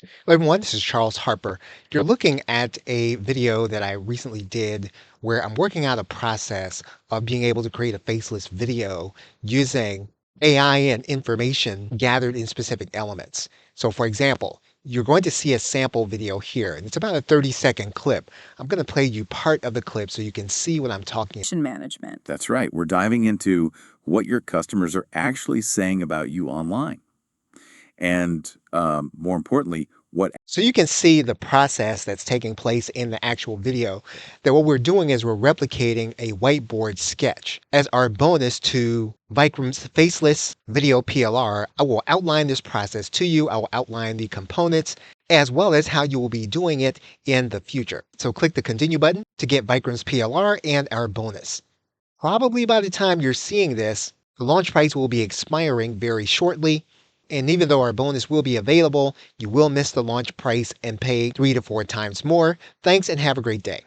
Hello everyone, this is Charles Harper. You're looking at a video that I recently did where I'm working out a process of being able to create a faceless video using AI and information gathered in specific elements. So for example, you're going to see a sample video here, and it's about a 30-second clip. I'm going to play you part of the clip so you can see what I'm talking about. Management. That's right. We're diving into what your customers are actually saying about you online. And more importantly, what So you can see the process that's taking place in the actual video. That what we're doing is we're replicating a whiteboard sketch. As our bonus to Vikram's faceless video PLR, I will outline this process to you. I will outline the components as well as how you will be doing it in the future. So click the continue button to get Vikram's PLR and our bonus. Probably by the time you're seeing this, the launch price will be expiring very shortly. And even though our bonus will be available, you will miss the launch price and pay 3 to 4 times more. Thanks and have a great day.